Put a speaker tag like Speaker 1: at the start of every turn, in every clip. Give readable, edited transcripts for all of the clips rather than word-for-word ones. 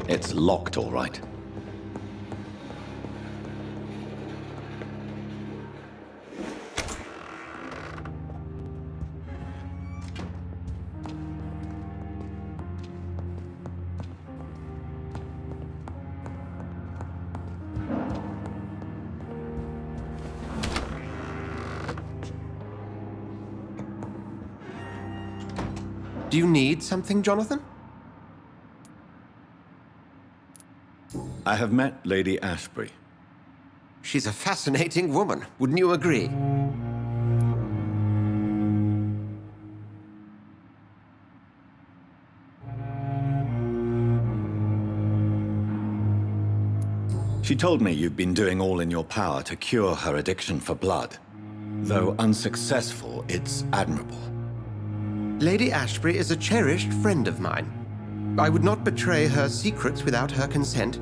Speaker 1: It's locked, all right.
Speaker 2: Do you need something, Jonathan?
Speaker 1: I have met Lady Ashbury.
Speaker 2: She's a fascinating woman, wouldn't you agree?
Speaker 1: She told me you've been doing all in your power to cure her addiction for blood. Though unsuccessful, it's admirable.
Speaker 2: Lady Ashbury is a cherished friend of mine. I would not betray her secrets without her consent.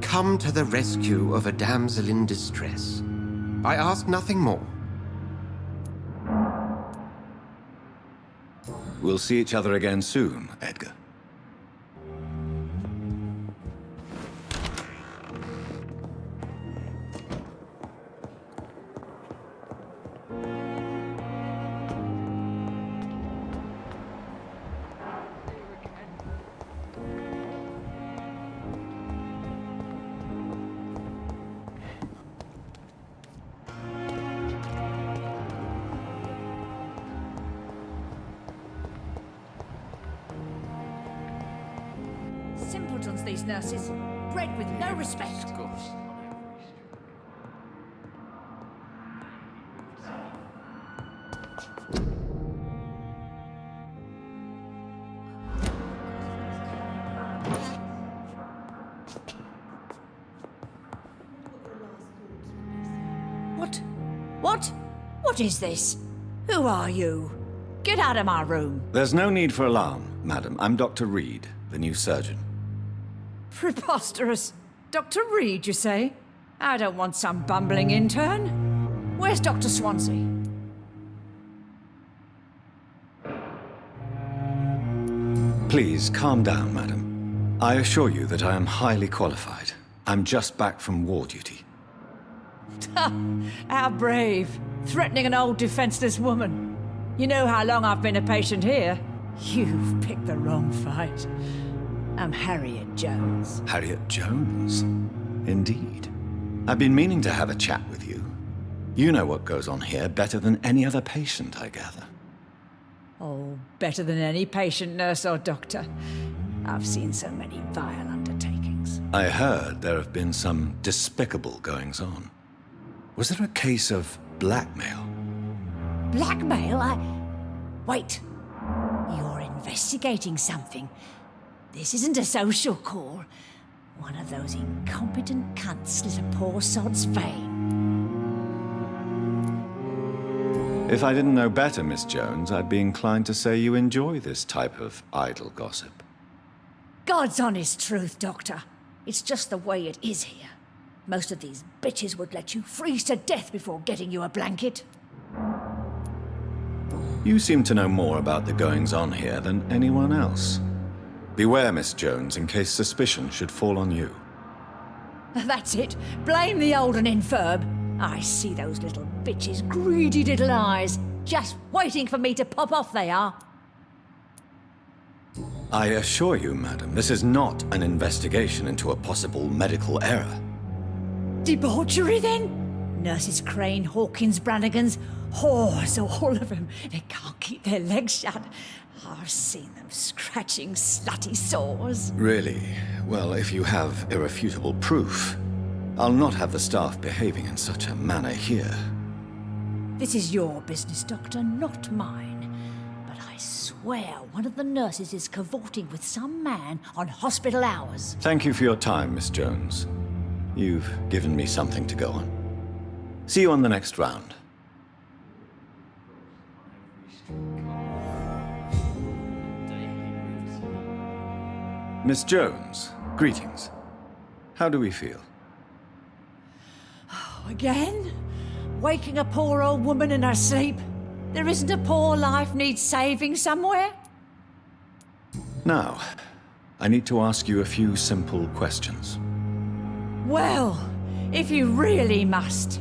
Speaker 2: Come to the rescue of a damsel in distress. I ask nothing more.
Speaker 1: We'll see each other again soon, Edgar.
Speaker 3: Simpletons, these nurses. Bred with no respect. What is this? Who are you? Get out of my room.
Speaker 1: There's no need for alarm, madam. I'm Dr. Reed, the new surgeon.
Speaker 3: Preposterous. Dr. Reed, you say? I don't want some bumbling intern. Where's Dr. Swansea?
Speaker 1: Please, calm down, madam. I assure you that I am highly qualified. I'm just back from war duty.
Speaker 3: How brave. Threatening an old defenseless woman. You know how long I've been a patient here? You've picked the wrong fight. I'm Harriet Jones.
Speaker 1: Harriet Jones? Indeed. I've been meaning to have a chat with you. You know what goes on here better than any other patient, I gather.
Speaker 3: Oh, better than any patient, nurse or doctor. I've seen so many vile undertakings.
Speaker 1: I heard there have been some despicable goings-on. Was there a case of blackmail?
Speaker 3: Blackmail? Wait. You're investigating something. This isn't a social call. One of those incompetent cunts slit a poor sod's vein.
Speaker 1: If I didn't know better, Miss Jones, I'd be inclined to say you enjoy this type of idle gossip.
Speaker 3: God's honest truth, Doctor. It's just the way it is here. Most of these bitches would let you freeze to death before getting you a blanket.
Speaker 1: You seem to know more about the goings-on here than anyone else. Beware, Miss Jones, in case suspicion should fall on you.
Speaker 3: That's it. Blame the old and infirm. I see those little bitches' greedy little eyes. Just waiting for me to pop off they are.
Speaker 1: I assure you, madam, this is not an investigation into a possible medical error.
Speaker 3: Debauchery, then? Nurses Crane, Hawkins, Brannigans, whores, all of them. They can't keep their legs shut. I've seen them scratching slutty sores.
Speaker 1: Really? Well, if you have irrefutable proof, I'll not have the staff behaving in such a manner here.
Speaker 3: This is your business, Doctor, not mine. But I swear one of the nurses is cavorting with some man on hospital hours.
Speaker 1: Thank you for your time, Miss Jones. You've given me something to go on. See you on the next round. Miss Jones, greetings. How do we feel?
Speaker 3: Again? Waking a poor old woman in her sleep? There isn't a poor life needs saving somewhere?
Speaker 1: Now, I need to ask you a few simple questions.
Speaker 3: Well, if you really must.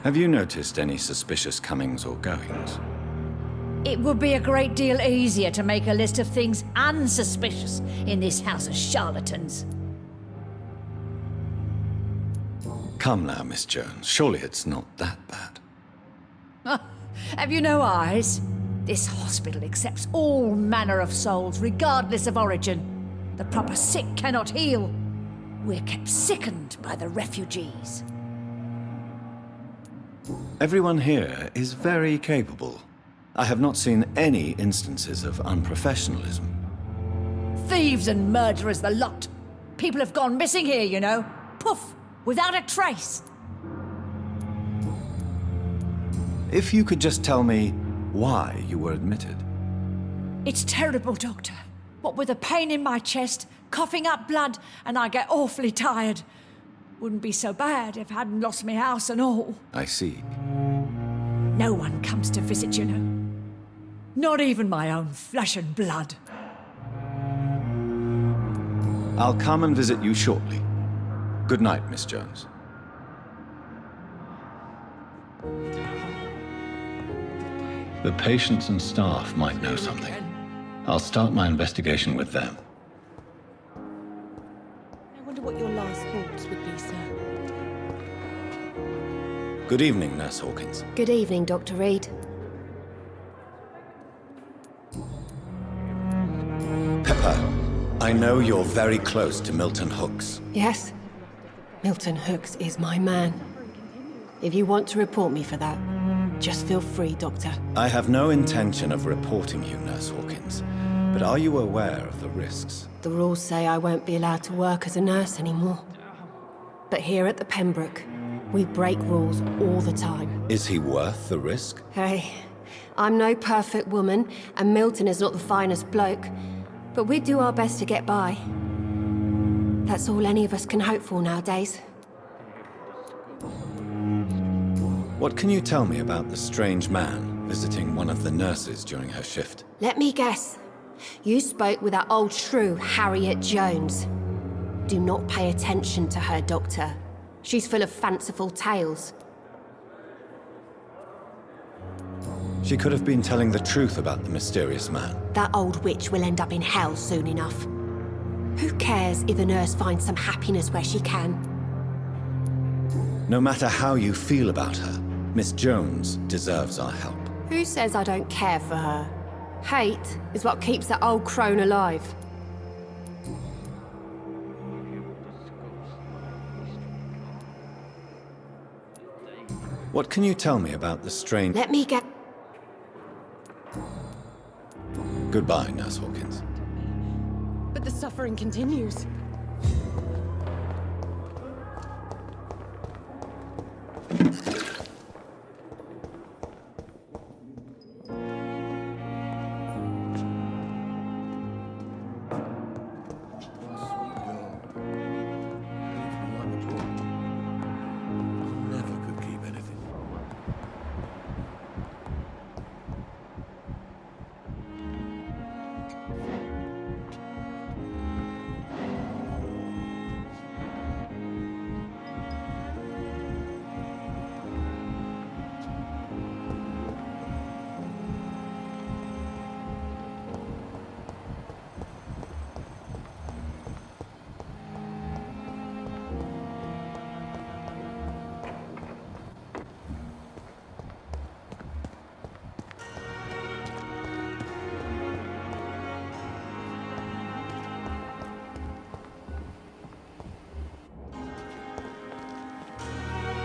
Speaker 1: Have you noticed any suspicious comings or goings?
Speaker 3: It would be a great deal easier to make a list of things unsuspicious in this house of charlatans.
Speaker 1: Come now, Miss Jones. Surely it's not that bad.
Speaker 3: Have you no eyes? This hospital accepts all manner of souls, regardless of origin. The proper sick cannot heal. We're kept sickened by the refugees.
Speaker 1: Everyone here is very capable. I have not seen any instances of unprofessionalism.
Speaker 3: Thieves and murderers, the lot. People have gone missing here, you know. Poof, without a trace.
Speaker 1: If you could just tell me why you were admitted.
Speaker 3: It's terrible, Doctor. What with a pain in my chest, coughing up blood, and I get awfully tired. Wouldn't be so bad if I hadn't lost my house and all.
Speaker 1: I see.
Speaker 3: No one comes to visit, you know. Not even my own flesh and blood.
Speaker 1: I'll come and visit you shortly. Good night, Miss Jones. The patients and staff might know something. I'll start my investigation with them.
Speaker 4: I wonder what your last thoughts would be, sir.
Speaker 1: Good evening, Nurse Hawkins.
Speaker 5: Good evening, Dr. Reed.
Speaker 1: Pepper, I know you're very close to Milton Hooks.
Speaker 5: Yes? Milton Hooks is my man. If you want to report me for that, just feel free, Doctor.
Speaker 1: I have no intention of reporting you, Nurse Hawkins. But are you aware of the risks?
Speaker 5: The rules say I won't be allowed to work as a nurse anymore. But here at the Pembroke, we break rules all the time.
Speaker 1: Is he worth the risk?
Speaker 5: Hey, I'm no perfect woman, and Milton is not the finest bloke. But we do our best to get by. That's all any of us can hope for nowadays.
Speaker 1: What can you tell me about the strange man visiting one of the nurses during her shift?
Speaker 5: Let me guess. You spoke with that old shrew, Harriet Jones. Do not pay attention to her, Doctor. She's full of fanciful tales.
Speaker 1: She could have been telling the truth about the mysterious man.
Speaker 5: That old witch will end up in hell soon enough. Who cares if a nurse finds some happiness where she can?
Speaker 1: No matter how you feel about her, Miss Jones deserves our help.
Speaker 5: Who says I don't care for her? Hate is what keeps that old crone alive.
Speaker 1: What can you tell me about the strange...
Speaker 5: Let me get...
Speaker 1: Goodbye, Nurse Hawkins.
Speaker 4: But the suffering continues.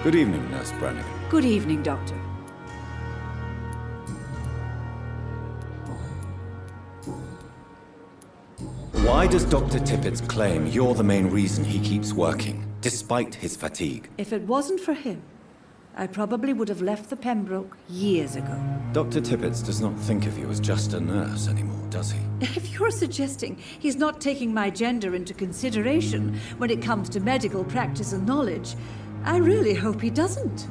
Speaker 1: Good evening, Nurse Brannigan.
Speaker 3: Good evening, Doctor.
Speaker 1: Why does Dr. Tippett's claim you're the main reason he keeps working, despite his fatigue?
Speaker 6: If it wasn't for him,
Speaker 3: I probably would have left the Pembroke years ago.
Speaker 1: Dr. Tippett does not think of you as just a nurse anymore, does he?
Speaker 3: If you're suggesting he's not taking my gender into consideration when it comes to medical practice and knowledge, I really hope he doesn't.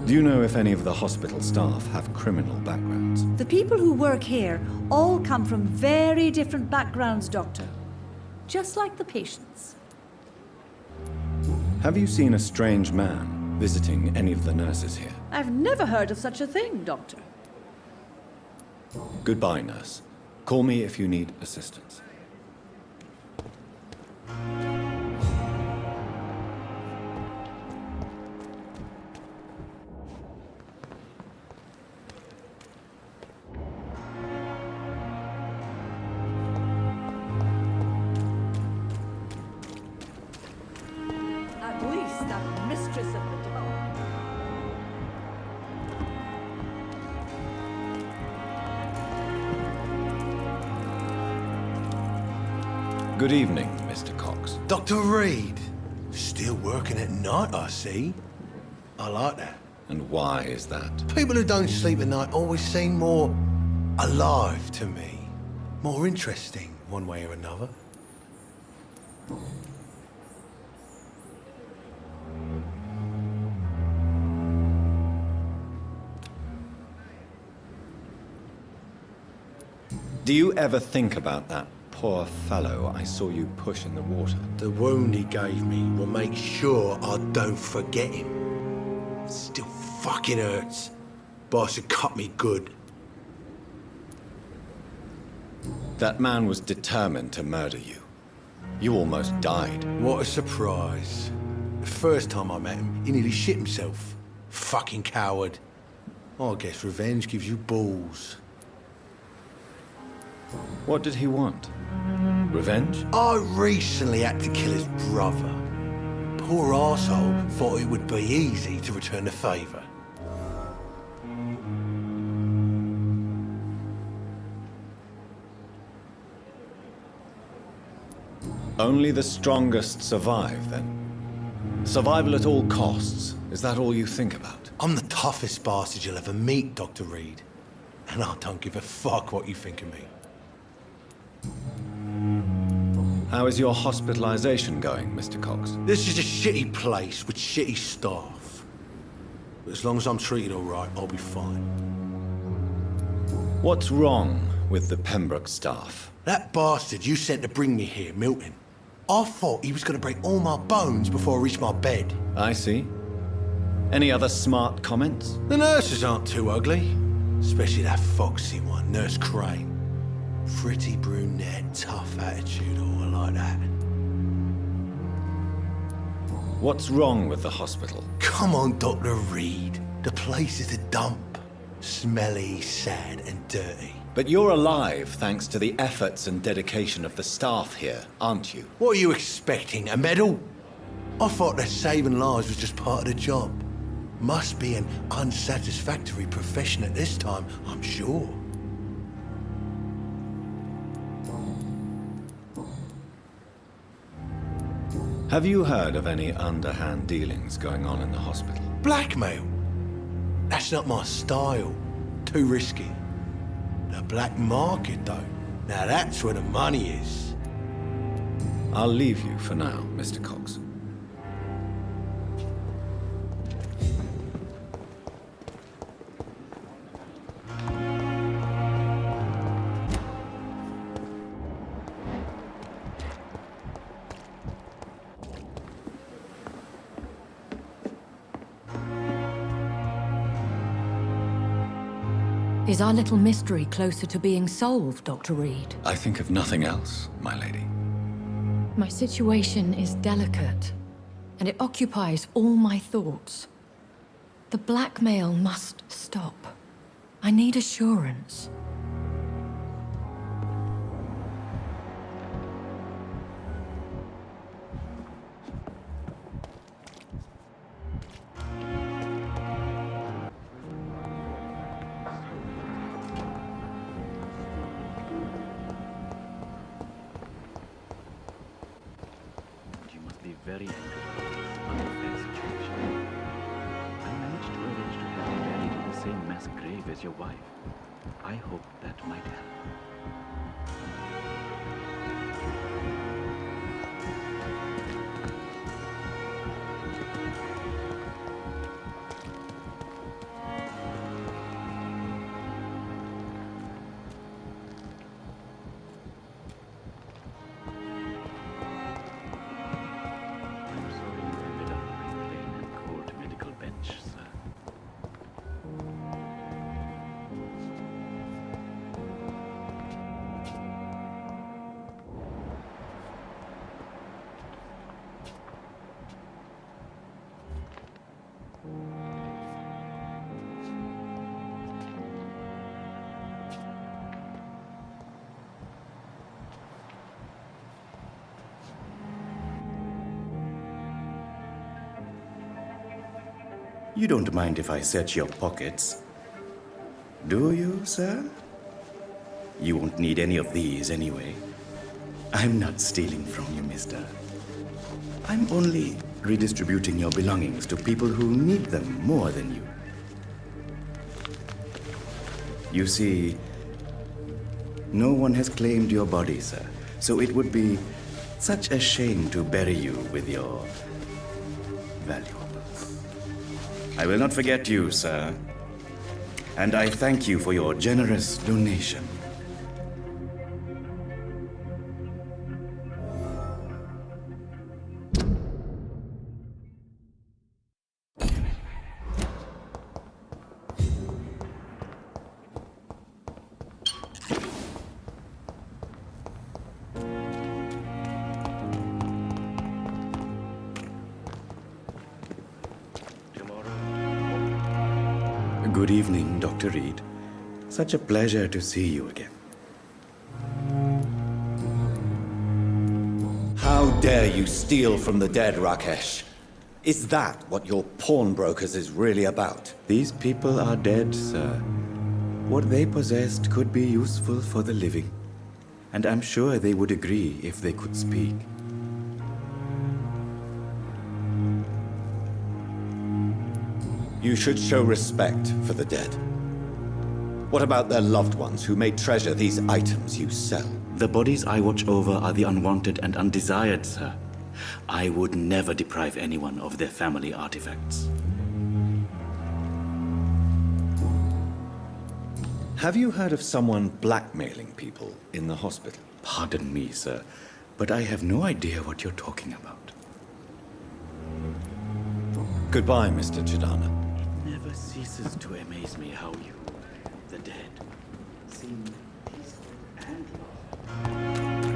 Speaker 1: Do you know if any of the hospital staff have criminal backgrounds?
Speaker 3: The people who work here all come from very different backgrounds, Doctor. Just like the patients.
Speaker 1: Have you seen a strange man visiting any of the nurses here?
Speaker 3: I've never heard of such a thing, Doctor.
Speaker 1: Goodbye, nurse. Call me if you need assistance.
Speaker 3: At least I'm mistress of the dark.
Speaker 1: Good evening, Mr. Cox.
Speaker 6: Dr. Reed. Still working at night, I see. I like that.
Speaker 1: And why is that?
Speaker 6: People who don't sleep at night always seem more alive to me. More interesting, one way or another.
Speaker 1: Do you ever think about that poor fellow I saw you push in the water?
Speaker 6: The wound he gave me will make sure I don't forget him. Still fucking hurts. Boss had cut me good.
Speaker 1: That man was determined to murder you. You almost died.
Speaker 6: What a surprise. The first time I met him, he nearly shit himself. Fucking coward. I guess revenge gives you balls.
Speaker 1: What did he want? Revenge?
Speaker 6: I recently had to kill his brother. Poor arsehole thought it would be easy to return the favour.
Speaker 1: Only the strongest survive, then? Survival at all costs. Is that all you think about?
Speaker 6: I'm the toughest bastard you'll ever meet, Dr. Reed. And I don't give a fuck what you think of me.
Speaker 1: How is your hospitalization going, Mr. Cox?
Speaker 6: This is a shitty place with shitty staff. But as long as I'm treated all right, I'll be fine.
Speaker 1: What's wrong with the Pembroke staff?
Speaker 6: That bastard you sent to bring me here, Milton, I thought he was going to break all my bones before I reached my bed.
Speaker 1: I see. Any other smart comments?
Speaker 6: The nurses aren't too ugly. Especially that foxy one, Nurse Crane. Pretty brunette, tough attitude, all like that.
Speaker 1: What's wrong with the hospital?
Speaker 6: Come on, Dr. Reed. The place is a dump. Smelly, sad, and dirty.
Speaker 1: But you're alive thanks to the efforts and dedication of the staff here, aren't you?
Speaker 6: What are you expecting, a medal? I thought that saving lives was just part of the job. Must be an unsatisfactory profession at this time, I'm sure.
Speaker 1: Have you heard of any underhand dealings going on in the hospital?
Speaker 6: Blackmail? That's not my style. Too risky. The black market, though. Now that's where the money is.
Speaker 1: I'll leave you for now, Mr. Cox.
Speaker 7: Is our little mystery closer to being solved, Dr. Reed?
Speaker 1: I think of nothing else, my lady.
Speaker 7: My situation is delicate, and it occupies all my thoughts. The blackmail must stop. I need assurance.
Speaker 8: You must be very angry. brave as your wife. I hope that might help. I'm sorry you ended up playing a cold medical bench, sir.
Speaker 9: You don't mind if I search your pockets, do you, sir? You won't need any of these anyway. I'm not stealing from you, mister. I'm only redistributing your belongings to people who need them more than you. You see, no one has claimed your body, sir, so it would be such a shame to bury you with your valuables. I will not forget you, sir. And I thank you for your generous donation. Good evening, Dr. Reed. Such a pleasure to see you again.
Speaker 1: How dare you steal from the dead, Rakesh? Is that what your pawnbrokers is really about?
Speaker 9: These people are dead, sir. What they possessed could be useful for the living. And I'm sure they would agree if they could speak.
Speaker 1: You should show respect for the dead. What about their loved ones who may treasure these items you sell?
Speaker 9: The bodies I watch over are the unwanted and undesired, sir. I would never deprive anyone of their family artifacts.
Speaker 1: Have you heard of someone blackmailing people in the hospital?
Speaker 9: Pardon me, sir, but I have no idea what you're talking about.
Speaker 1: Goodbye, Mr. Chidana.
Speaker 9: It never ceases to amaze me how you, the dead, seem peaceful and loving.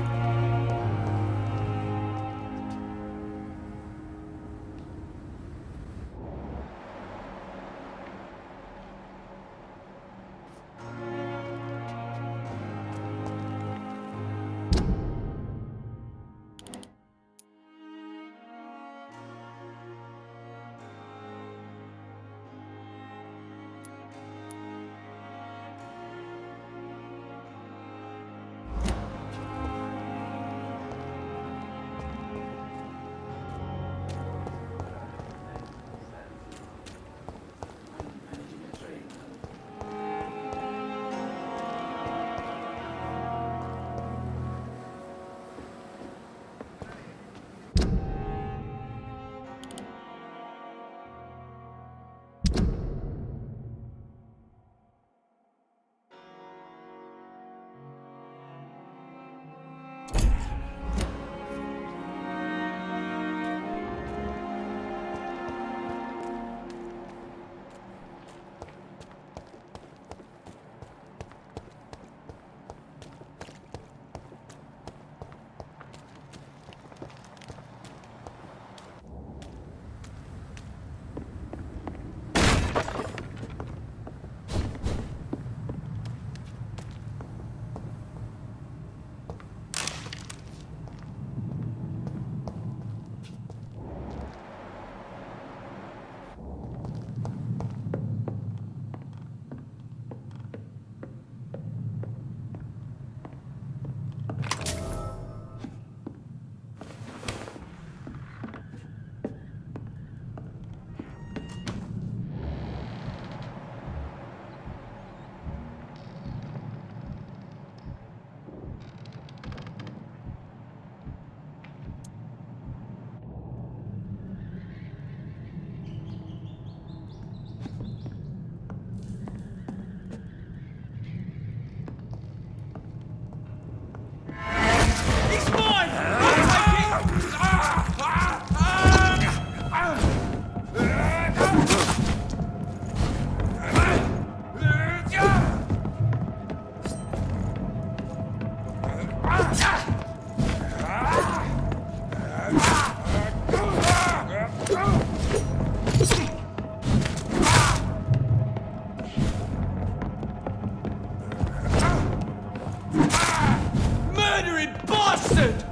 Speaker 6: bastard!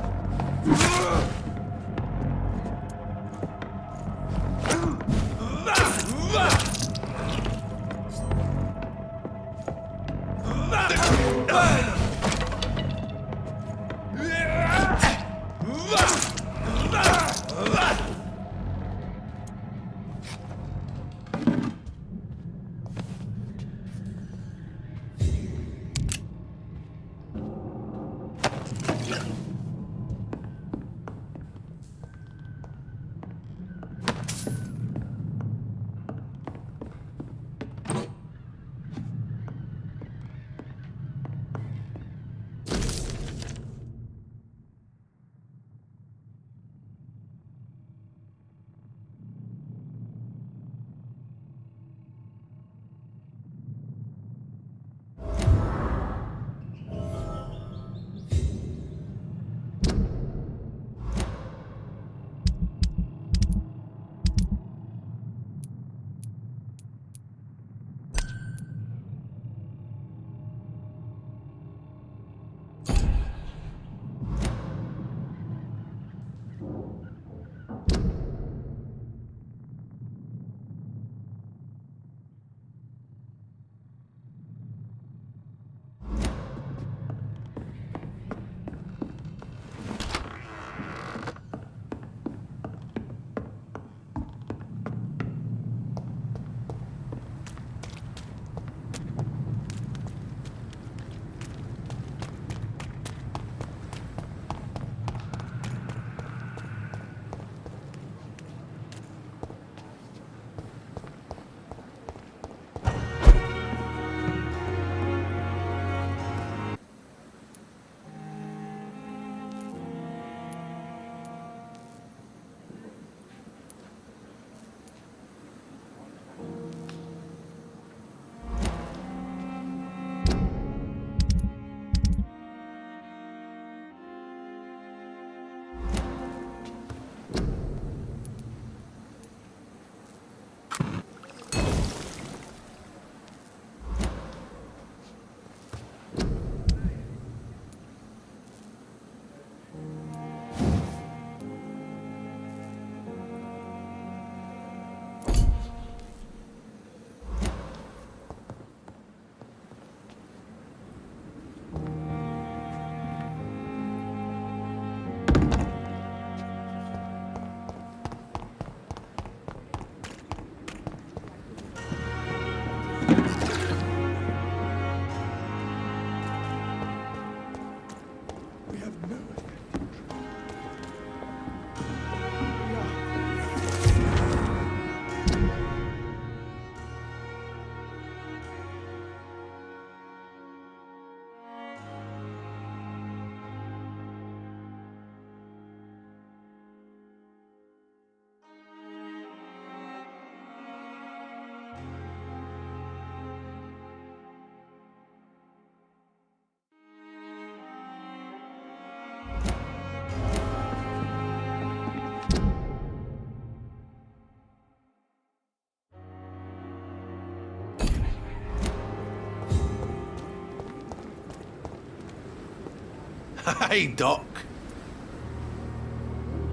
Speaker 6: Hey, Doc.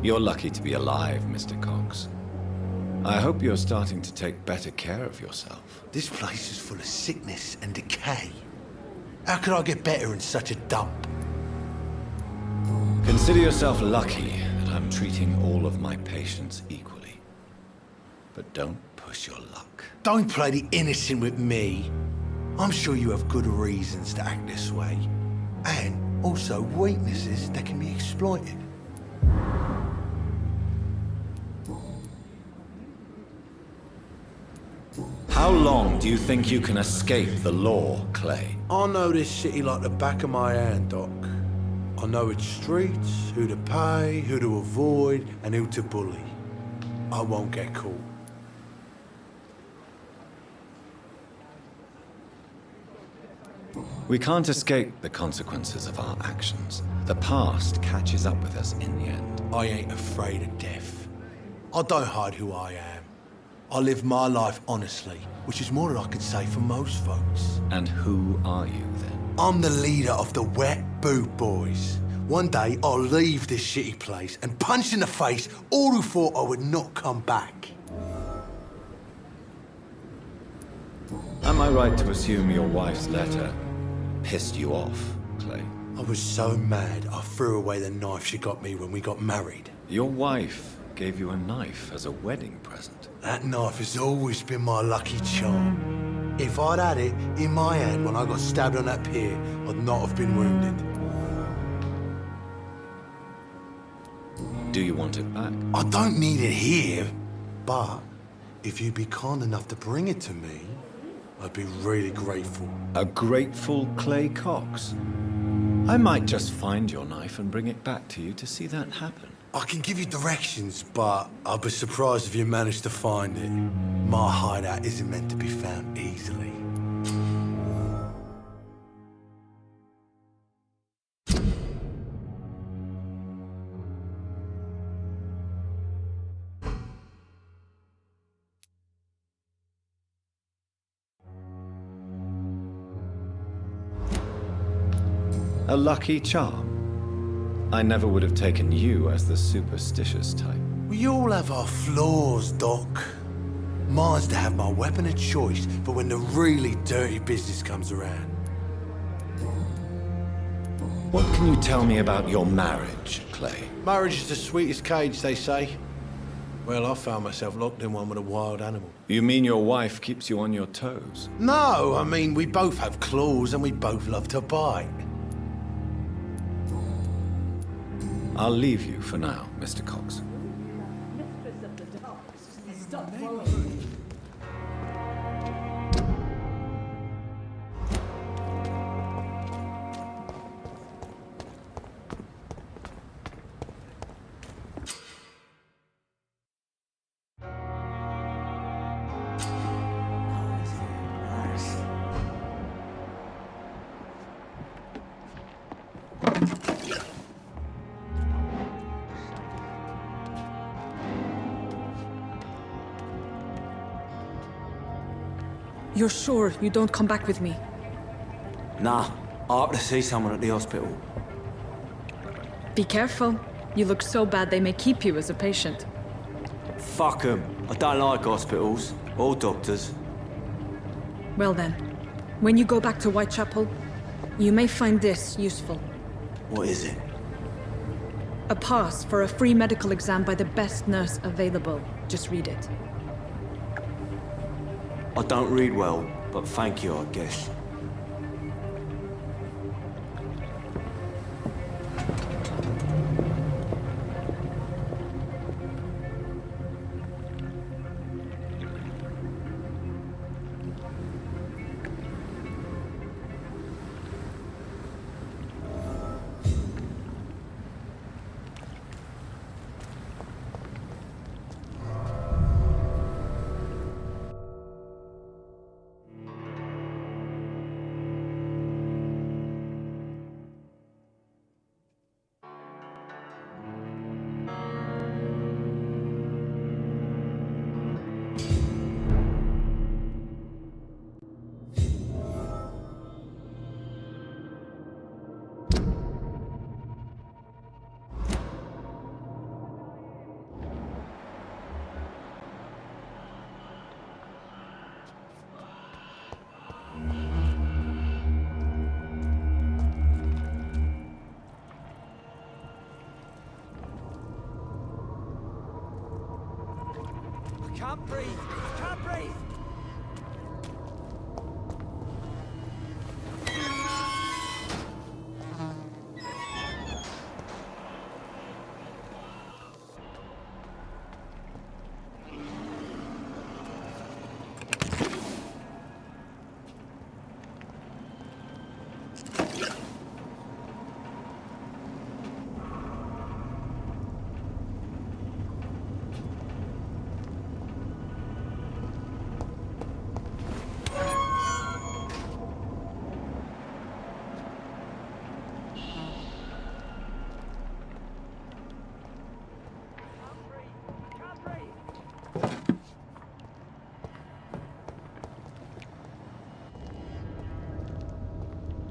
Speaker 1: You're lucky to be alive, Mr. Cox. I hope you're starting to take better care of yourself.
Speaker 6: This place is full of sickness and decay. How could I get better in such a dump?
Speaker 1: Consider yourself lucky that I'm treating all of my patients equally. But don't push your luck.
Speaker 6: Don't play the innocent with me. I'm sure you have good reasons to act this way. And also weaknesses that can be exploited.
Speaker 1: How long do you think you can escape the law, Clay?
Speaker 6: I know this city like the back of my hand, Doc. I know its streets, who to pay, who to avoid, and who to bully. I won't get caught.
Speaker 1: We can't escape the consequences of our actions. The past catches up with us in the end.
Speaker 6: I ain't afraid of death. I don't hide who I am. I live my life honestly, which is more than I could say for most folks.
Speaker 1: And who are you, then?
Speaker 6: I'm the leader of the Wet Boot Boys. One day, I'll leave this shitty place and punch in the face all who thought I would not come back.
Speaker 1: Am I right to assume your wife's letter pissed you off, Clay?
Speaker 6: I was so mad, I threw away the knife she got me when we got married.
Speaker 1: Your wife gave you a knife as a wedding present.
Speaker 6: That knife has always been my lucky charm. If I'd had it in my hand when I got stabbed on that pier, I'd not have been wounded.
Speaker 1: Do you want it back?
Speaker 6: I don't need it here, but if you'd be kind enough to bring it to me, I'd be really grateful.
Speaker 1: A grateful Clay Cox? I might just find your knife and bring it back to you to see that happen.
Speaker 6: I can give you directions, but I'd be surprised if you managed to find it. My hideout isn't meant to be found easily.
Speaker 1: A lucky charm. I never would have taken you as the superstitious type.
Speaker 6: We all have our flaws, Doc. Mine's to have my weapon of choice for when the really dirty business comes around.
Speaker 1: What can you tell me about your marriage, Clay?
Speaker 6: Marriage is the sweetest cage, they say. Well, I found myself locked in one with a wild animal.
Speaker 1: You mean your wife keeps you on your toes?
Speaker 6: No, I mean, we both have claws and we both love to bite.
Speaker 1: I'll leave you for now, Mr. Cox.
Speaker 10: You're sure you don't come back with me?
Speaker 11: Nah, I have to see someone at the hospital.
Speaker 10: Be careful. You look so bad they may keep you as a patient.
Speaker 11: Fuck 'em. I don't like hospitals, or doctors.
Speaker 10: Well then, when you go back to Whitechapel, you may find this useful.
Speaker 11: What is it?
Speaker 10: A pass for a free medical exam by the best nurse available. Just read it.
Speaker 11: I don't read well, but thank you, I guess.
Speaker 12: Can't breathe! Can't breathe!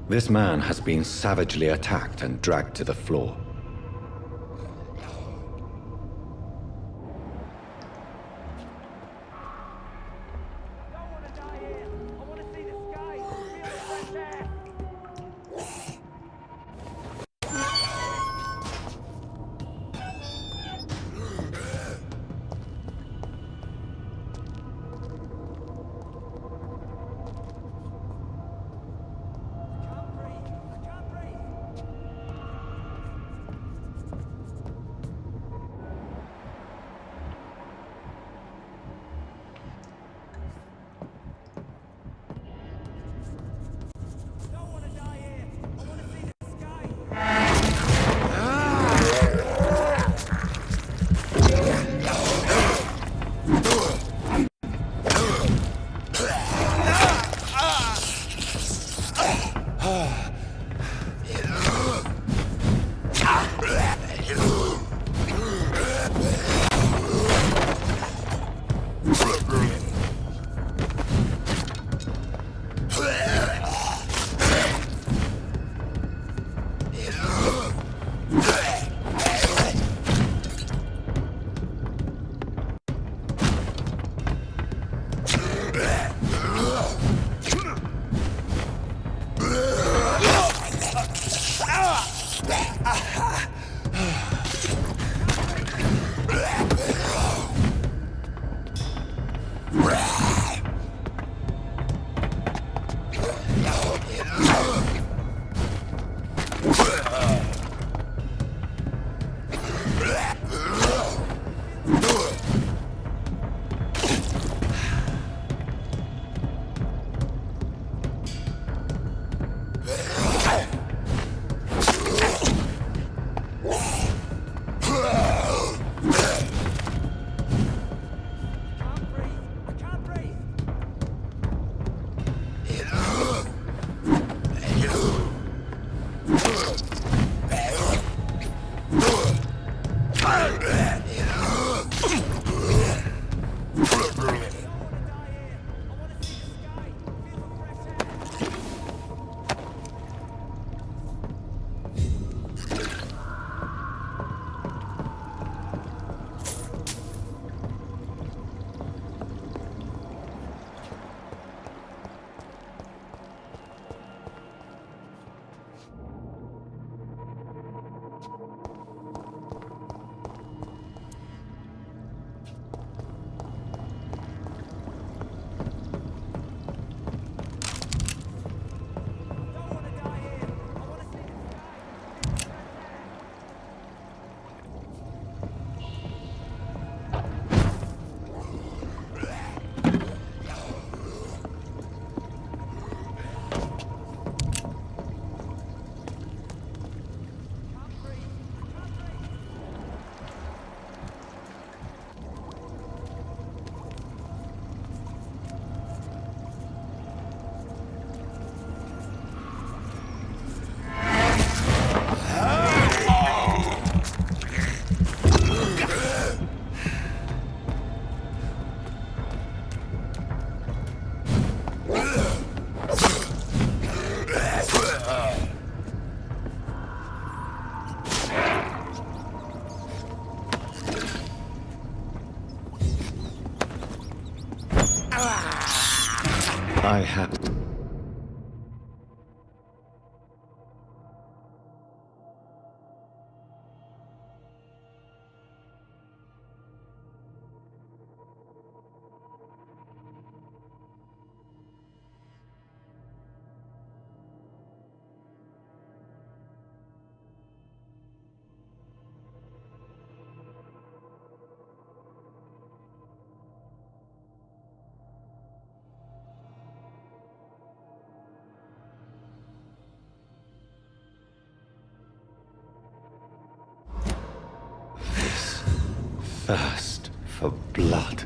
Speaker 1: This man has been savagely attacked and dragged to the floor. I have... thirst for blood.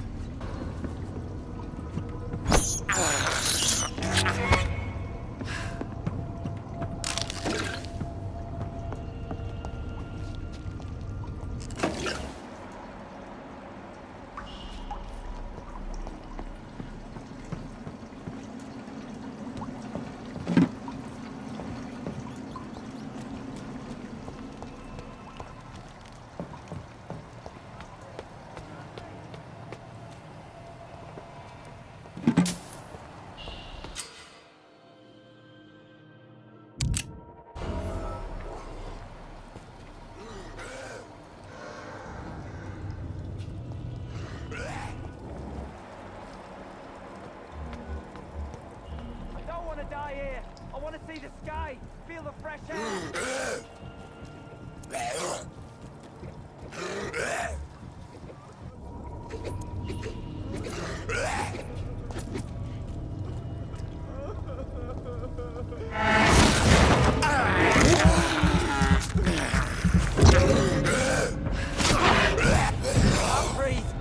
Speaker 12: to die here. I want to see the sky, feel the fresh air.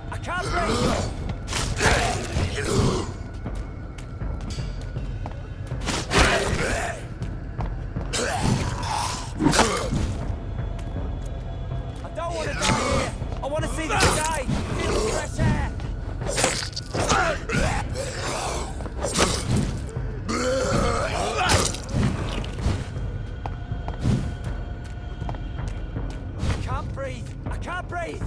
Speaker 12: I can't breathe. I don't want to die here. I want to see the sky, feel the fresh air. I can't breathe. I can't breathe.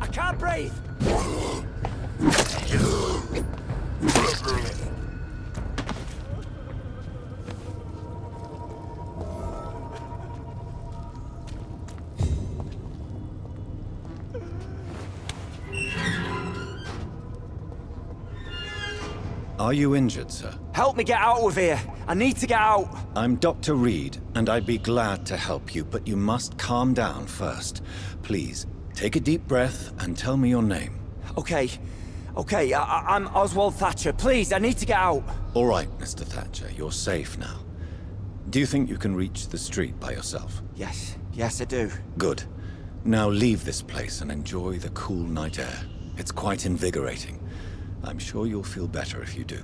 Speaker 12: I can't breathe!
Speaker 1: Are you injured, sir?
Speaker 11: Help me get out of here. I need to get out.
Speaker 1: I'm Dr. Reed, and I'd be glad to help you, but you must calm down first. Please, take a deep breath and tell me your name.
Speaker 11: Okay. I'm Oswald Thatcher. Please, I need to get out.
Speaker 1: All right, Mr. Thatcher, you're safe now. Do you think you can reach the street by yourself?
Speaker 11: Yes, I do.
Speaker 1: Good. Now leave this place and enjoy the cool night air. It's quite invigorating. I'm sure you'll feel better if you do.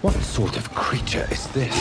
Speaker 13: What sort of creature is this?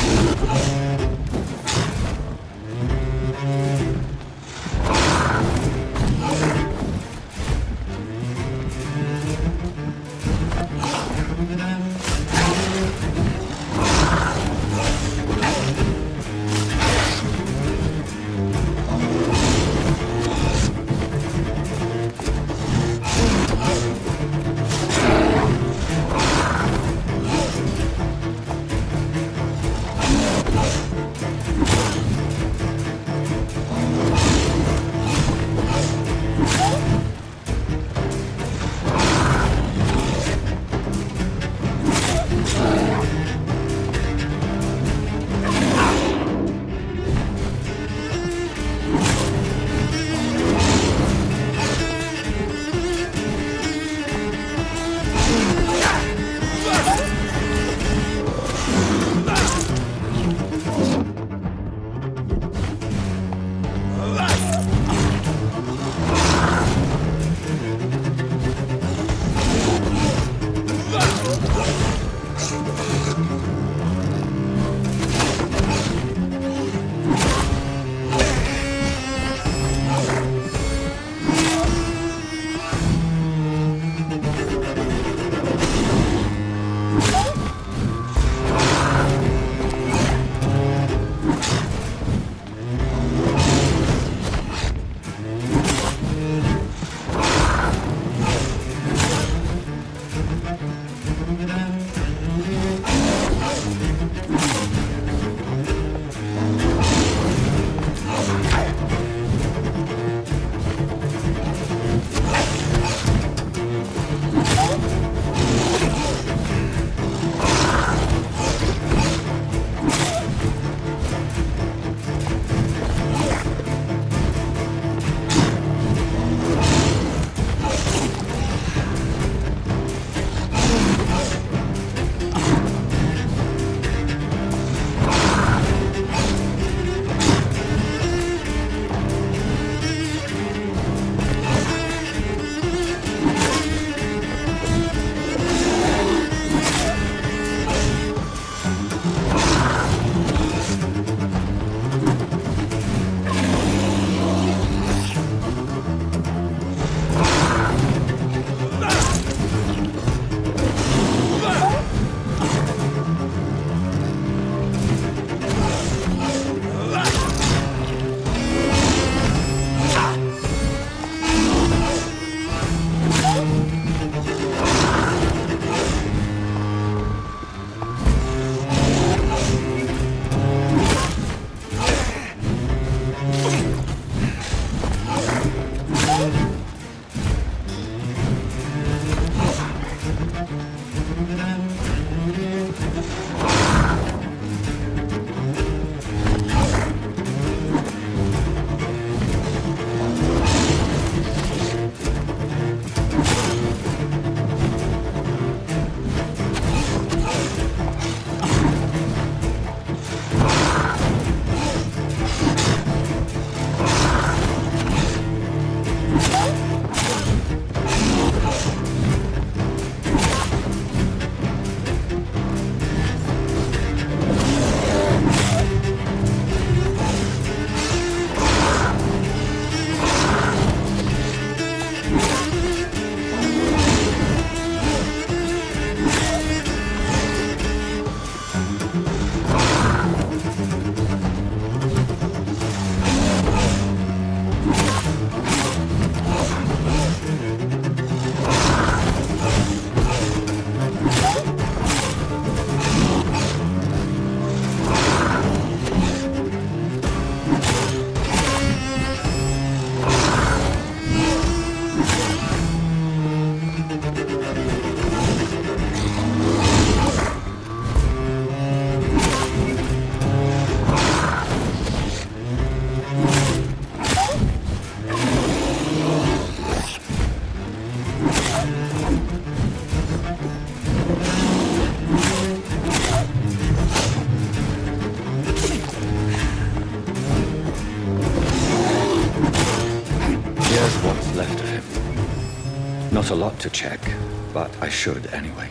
Speaker 13: Not a lot to check, but I should anyway.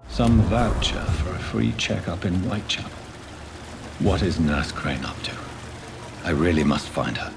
Speaker 1: Some voucher for a free checkup in Whitechapel. What is Nurse Crane up to? I really must find her.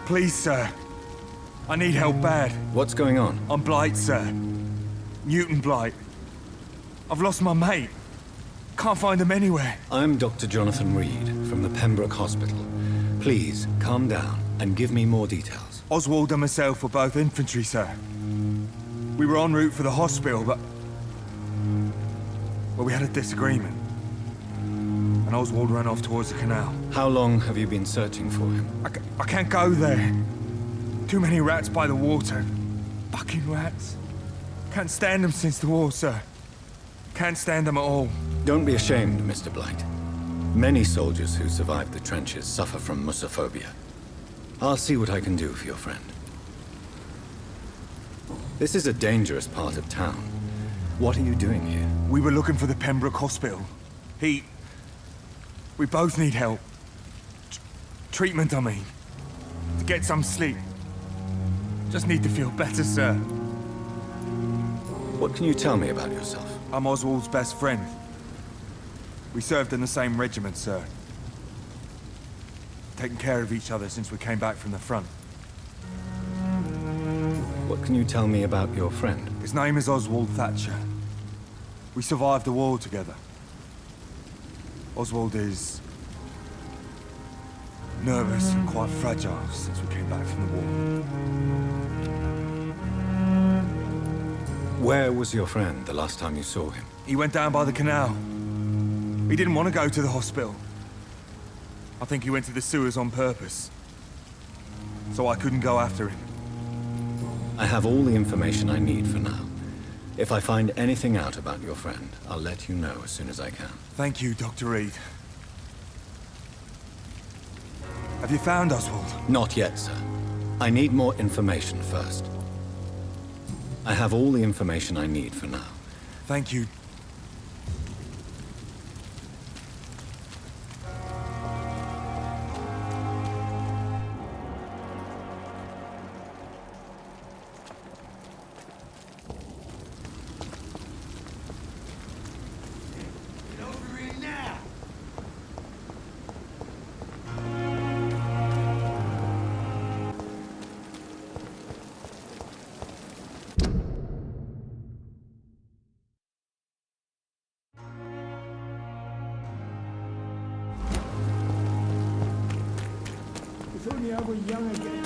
Speaker 12: Please, sir. I need help bad.
Speaker 1: What's going on?
Speaker 12: I'm Blight, sir. Newton Blight. I've lost my mate. Can't find him anywhere.
Speaker 1: I'm Dr. Jonathan Reed from the Pembroke Hospital. Please, calm down and give me more details.
Speaker 12: Oswald and myself were both infantry, sir. We were en route for the hospital, but... well, we had a disagreement. And Oswald ran off towards the canal.
Speaker 1: How long have you been searching for him?
Speaker 12: I can't go there. Too many rats by the water. Fucking rats. Can't stand them since the war, sir. Can't stand them at all.
Speaker 1: Don't be ashamed, Mr. Blight. Many soldiers who survived the trenches suffer from musophobia. I'll see what I can do for your friend. This is a dangerous part of town. What are you doing here?
Speaker 12: We were looking for the Pembroke Hospital. We both need help. Treatment, I mean. To get some sleep. Just need to feel better, sir.
Speaker 1: What can you tell me about yourself?
Speaker 12: I'm Oswald's best friend. We served in the same regiment, sir. Taken care of each other since we came back from the front.
Speaker 1: What can you tell me about your friend?
Speaker 12: His name is Oswald Thatcher. We survived the war together. Oswald is... nervous and quite fragile since we came back from the war.
Speaker 1: Where was your friend the last time you saw him?
Speaker 12: He went down by the canal. He didn't want to go to the hospital. I think he went to the sewers on purpose. So I couldn't go after him.
Speaker 1: I have all the information I need for now. If I find anything out about your friend, I'll let you know as soon as I can.
Speaker 12: Thank you, Dr. Reed. Have you found Oswald?
Speaker 1: Not yet, sir. I need more information first. I have all the information I need for now.
Speaker 12: Thank you.
Speaker 14: If only I were young again.